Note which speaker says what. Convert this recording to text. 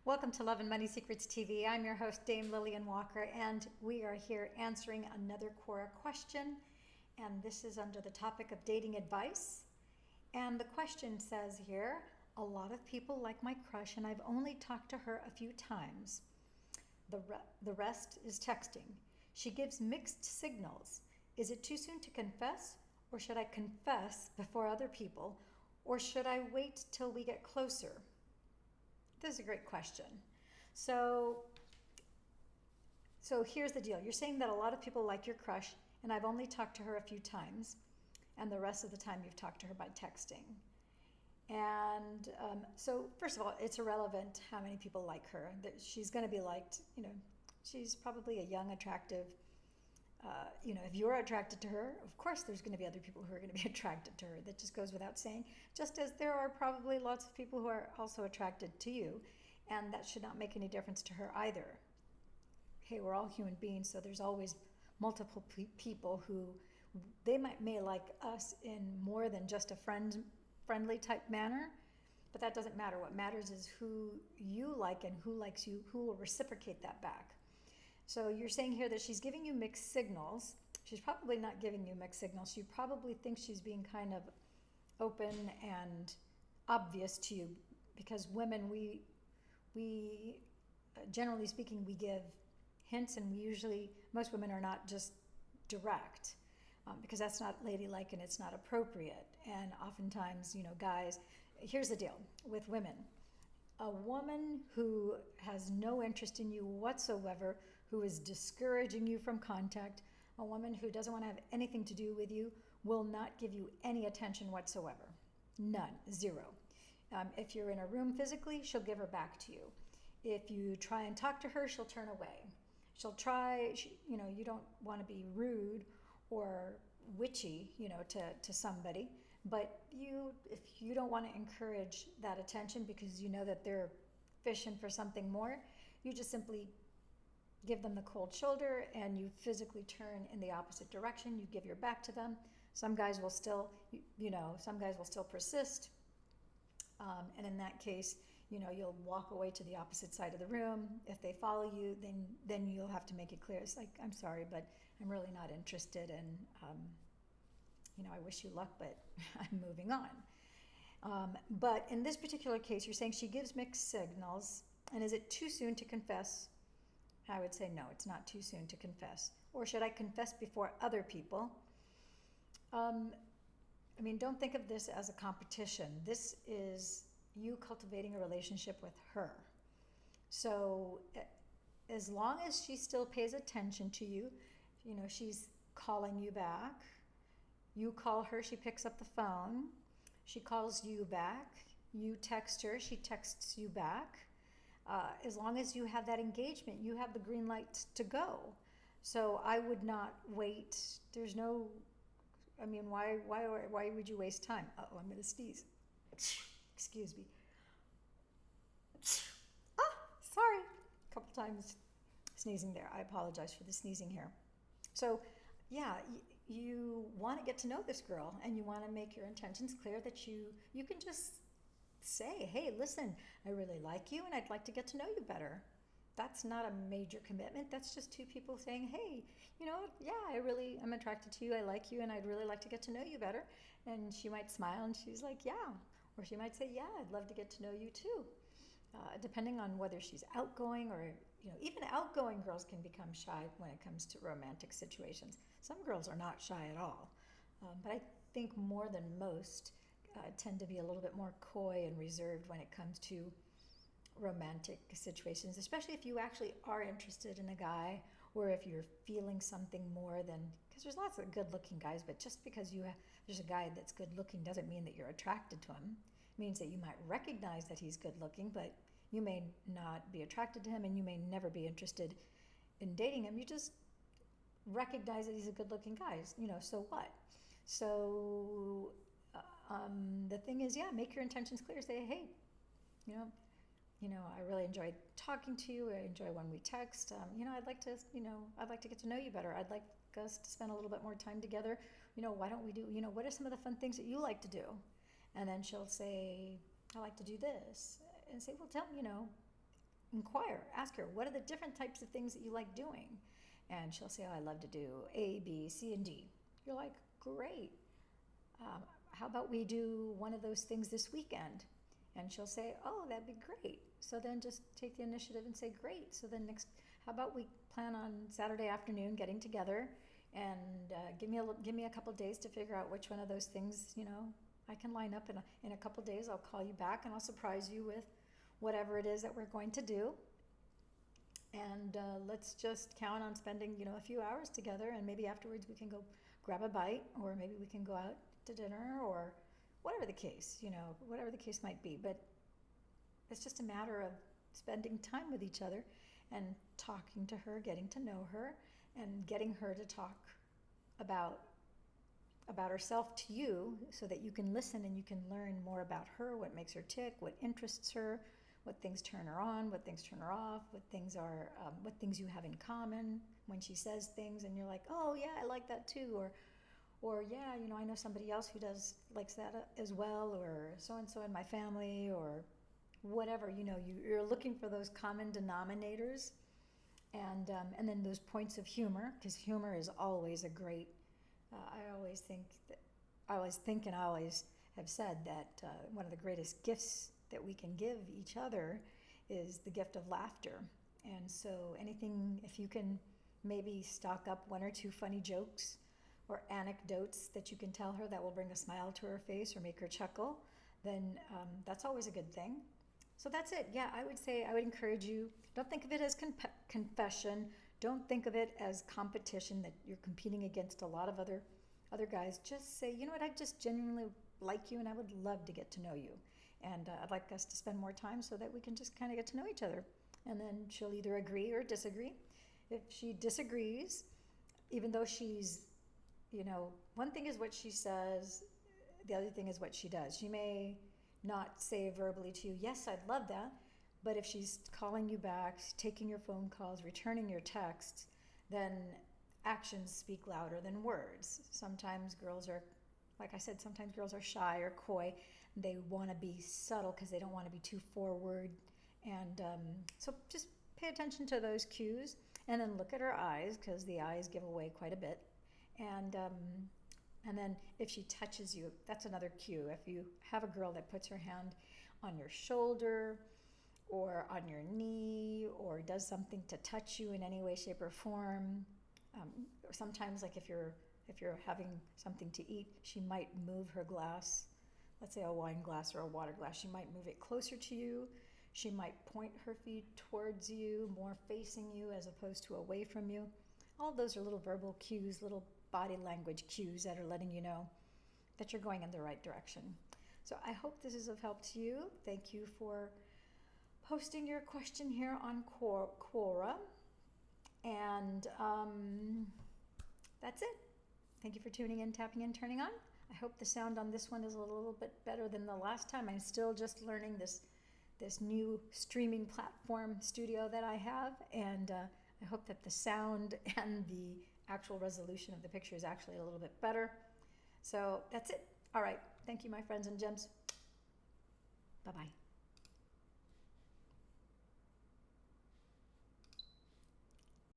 Speaker 1: Welcome to Love and Money Secrets TV. I'm your host, Dame Lillian Walker, and we are here answering another QUORA question. And this is under the topic of dating advice. And the question says here, a lot of people like my crush, and I've only talked to her a few times. The rest is texting. She gives mixed signals. Is it too soon to confess, or should I confess before other people, or should I wait till we get closer? This is a great question. So here's the deal. You're saying that a lot of people like your crush, and I've only talked to her a few times, and the rest of the time you've talked to her by texting. And so first of all, it's irrelevant how many people like her. She's going to be liked, she's probably a young, attractive, if you're attracted to her, of course there's going to be other people who are going to be attracted to her. That just goes without saying, just as there are probably lots of people who are also attracted to you, and that should not make any difference to her either. Hey, we're all human beings, so there's always multiple people who may like us in more than just a friendly type manner, but that doesn't matter. What matters is who you like and who likes you, who will reciprocate that back. So you're saying here that she's giving you mixed signals. She's probably not giving you mixed signals. She probably thinks she's being kind of open and obvious to you, because women, we generally speaking, we give hints, and most women are not just direct, because that's not ladylike and it's not appropriate. And oftentimes, guys, here's the deal with women. A woman who has no interest in you whatsoever, who is discouraging you from contact, a woman who doesn't want to have anything to do with you, will not give you any attention whatsoever. None. Zero. If you're in a room physically, she'll give her back to you. If you try and talk to her, she'll turn away. She'll try, you don't want to be rude or witchy, to somebody. But if you don't want to encourage that attention because you know that they're fishing for something more, you just simply give them the cold shoulder and you physically turn in the opposite direction. You give your back to them. Some guys will still, persist. And in that case, you'll walk away to the opposite side of the room. If they follow you, then you'll have to make it clear. It's like, I'm sorry, but I'm really not interested, and I wish you luck, but I'm moving on. But in this particular case, you're saying she gives mixed signals, and is it too soon to confess? I would say no, it's not too soon to confess. Or should I confess before other people? Don't think of this as a competition. This is you cultivating a relationship with her. So as long as she still pays attention to you, she's calling you back. You call her, she picks up the phone. She calls you back. You text her, she texts you back. As long as you have that engagement, you have the green light to go. So I would not wait. There's no, why would you waste time? Uh-oh, I'm going to sneeze. Excuse me. Sorry. A couple times sneezing there. I apologize for the sneezing here. So, yeah, you want to get to know this girl, and you want to make your intentions clear that you can just say, hey, listen, I really like you and I'd like to get to know you better. That's not a major commitment. That's just two people saying, hey, I'm attracted to you, I like you, and I'd really like to get to know you better. And she might smile and she's like, yeah. Or she might say, yeah, I'd love to get to know you too. Depending on whether she's outgoing or, even outgoing girls can become shy when it comes to romantic situations. Some girls are not shy at all. But I think more than most tend to be a little bit more coy and reserved when it comes to romantic situations, especially if you actually are interested in a guy, or if you're feeling something more than, because there's lots of good-looking guys, but just because there's a guy that's good-looking doesn't mean that you're attracted to him. It means that you might recognize that he's good-looking, but you may not be attracted to him, and you may never be interested in dating him. You just recognize that he's a good-looking guy. So what? So the thing is, make your intentions clear. Say, hey, I really enjoyed talking to you. I enjoy when we text. I'd like to get to know you better. I'd like us to spend a little bit more time together. Why don't we do, what are some of the fun things that you like to do? And then she'll say, I like to do this. And say, well, tell me, inquire, ask her, what are the different types of things that you like doing? And she'll say, oh, I love to do A, B, C, and D. You're like, great. How about we do one of those things this weekend? And she'll say, oh, that'd be great. So then just take the initiative and say, great. So then how about we plan on Saturday afternoon getting together and give me a couple days to figure out which one of those things, I can line up in a couple days. I'll call you back and I'll surprise you with whatever it is that we're going to do. And let's just count on spending, a few hours together, and maybe afterwards we can go grab a bite, or maybe we can go out to dinner, or whatever the case, whatever the case might be. But it's just a matter of spending time with each other and talking to her, getting to know her, and getting her to talk about herself to you, so that you can listen and you can learn more about her, what makes her tick, what interests her, what things turn her on, what things turn her off, what things you have in common when she says things and you're like, oh yeah, I like that too, or yeah, I know somebody else who likes that as well, or so-and-so in my family, or whatever, you're looking for those common denominators, and then those points of humor, because humor is always a great, I always think and I always have said that one of the greatest gifts that we can give each other is the gift of laughter. And so if you can maybe stock up one or two funny jokes or anecdotes that you can tell her that will bring a smile to her face or make her chuckle, then that's always a good thing. So that's it. Yeah, I would encourage you, don't think of it as confession. Don't think of it as competition, that you're competing against a lot of other guys. Just say, you know what, I just genuinely like you and I would love to get to know you. And I'd like us to spend more time so that we can just kind of get to know each other. And then she'll either agree or disagree. If she disagrees, even though she's, one thing is what she says, the other thing is what she does. She may not say verbally to you, yes, I'd love that. But if she's calling you back, taking your phone calls, returning your texts, then actions speak louder than words. Sometimes girls are shy or coy. They want to be subtle because they don't want to be too forward. And so just pay attention to those cues, and then look at her eyes, because the eyes give away quite a bit. And then if she touches you, that's another cue. If you have a girl that puts her hand on your shoulder or on your knee, or does something to touch you in any way, shape, or form, or sometimes, like if you're having something to eat, she might move her glass, let's say a wine glass or a water glass, she might move it closer to you. She might point her feet towards you, more facing you as opposed to away from you. All of those are little verbal cues, little body language cues that are letting you know that you're going in the right direction. So I hope this is of help to you. Thank you for posting your question here on QUORA. And that's it. Thank you for tuning in, tapping in, turning on. I hope the sound on this one is a little bit better than the last time. I'm still just learning this new streaming platform studio that I have, and I hope that the sound and the actual resolution of the picture is actually a little bit better. So that's it. All right. Thank you, my friends and gems. Bye-bye.